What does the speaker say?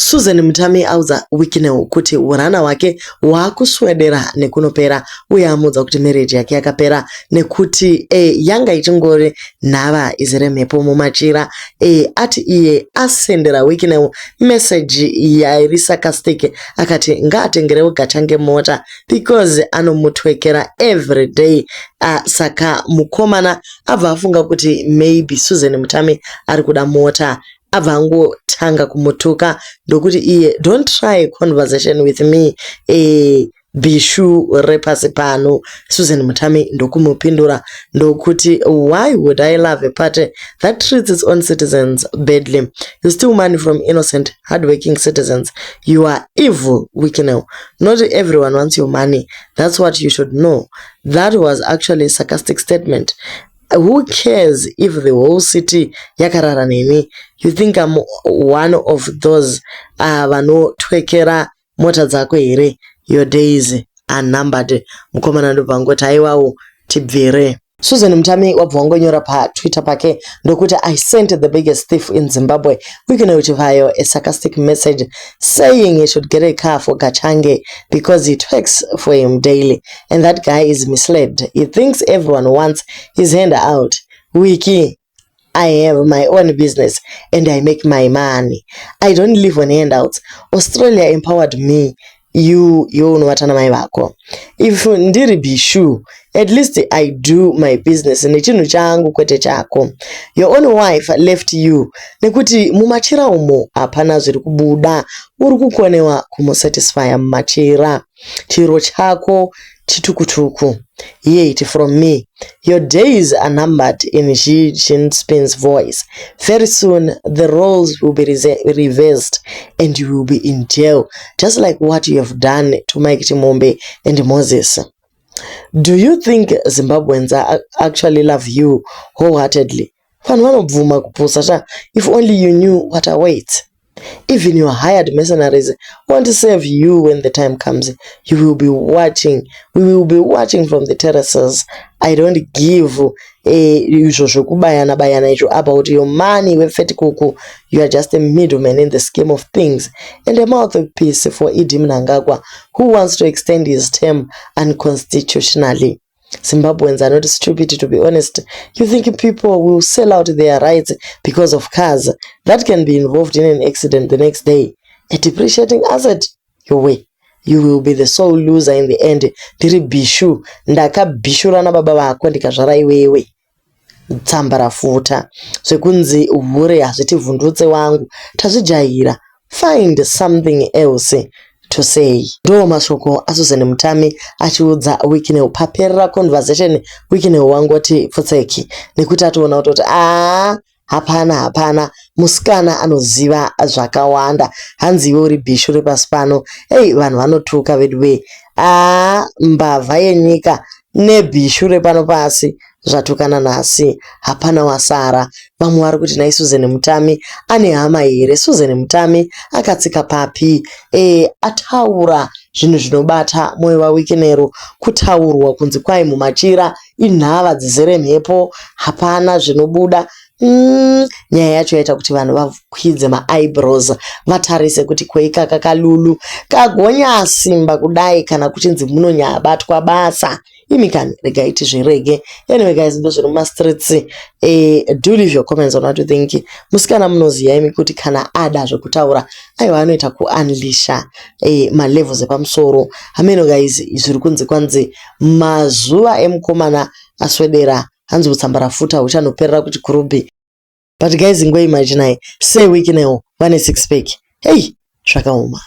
Susan Mutami auza Wikineu kuti urana wake wakuswedera nekunopera uye amudza kuti marriage yake yakapera nekuti yanga ichingori nhava izere mhepo mumachira. Ati iye asendera Wikineu message yairi sarcastic akati ngaatengerewo gachange mota because anomutwekera every day. Saka mukomana abva afunga kuti maybe Susan Mutami ari kuda mota. Abva angotanga kumutuka ndokuti iye don't try conversation with me bishu repasi pano. Susan Mutami ndokumupindura ndokuti why would I love a party that treats its own citizens badly? You steal money from innocent hardworking citizens. You are evil, Wikineu. Not everyone wants your money. That's what you should know. That was actually a sarcastic statement. Who cares if the whole city yakarara neni? You think I'm one of those vanotwekera mota dzako here? Your days are numbered. Mukomana ndobva ngoti aiwawo tibvire. Susan Mutami wabva wangonyora paTwitter pake ndokuti I sent the biggest thief in Zimbabwe. Wikineu chivayo a sarcastic message saying he should get a car for Gachange because he twerks for him daily, and that guy is misled. He thinks everyone wants his hand out. Wiki, I have my own business and I make my money. I don't live on handouts. Australia empowered me. You unovatana mai vako. If ndiri bishu, at least I do my business nechinhu changu kwete chako. Your own wife left you nekuti mumachira umo hapana zviri kubuda. Uri kukonewa kumusatisfya mumachira. Chiro chako chitukutuku. Hear it from me. Your days are numbered in Xi Jinping's voice. Very soon, the roles will be reversed and you will be in jail, just like what you have done to Mike Chimombe and Moses. Do you think Zimbabweans actually love you wholeheartedly? If only you knew what awaits. Even your hired mercenaries want to save you when the time comes. You will be watching. We will be watching from the terraces. I don't give about your money with Fetikuku. You are just a middleman in the scheme of things and a mouthpiece for Idi Mnangagwa, who wants to extend his term unconstitutionally. Zimbabweans are not stupid, to be honest. You think people will sell out their rights because of cars that can be involved in an accident the next day? A depreciating asset? Your way. You will be the sole loser in the end. Diri bishu. Ndaka bishura na baba wako ndikazvara iwewe. Tsambara futa. Sekunzi uhure hazviti vhundutse wangu. Tazvijaira. Find something else to say. Ndo mashoko aSusan Mutami achiudza Wikineu paperera conversation. Wikineu wangoti pfutseki nekuti atoona kuti hapana musikana anoziva zvakawanda. Hanzi iwe uri bishu repasi pano. Vanhu vanotuka veduwe. Mbavha yenyika nebishu repano pasi zvatukana nasi. Hapana wasara. Vamwe vari kuti nai Susan Mutami ane hama here. Susan Mutami akatsika papi. Ataura zvinhu zvinobata mwoyo waWikinero. Kutaurwa kunzi kwai mumachira inhava dzizere mhepo. Hapana zvinobuda. Nyaya yacho yaita kuti vanhu vakwidze ma-eyebrows vatarise kuti kweika kakalulu kagonya simba kudai kana kuchinzi munonyabatwa basa. Imikani regaiti zvirege. Anyway guys, ndo zviri mumastreets. Do leave your comments on what you think. Musikana munoziya imi kuti kana ada zvekutaura aiwa anoita kuunleasha malevels epamusoro. Hameno guys, zviri kunzi kwanzi mazuva emukomana aswedera. Hanzi kutsambara futa huchanoperera kuchikurubhi. But guys, ngoi imagine say Wikineu vane 6 pack. Zvakaoma.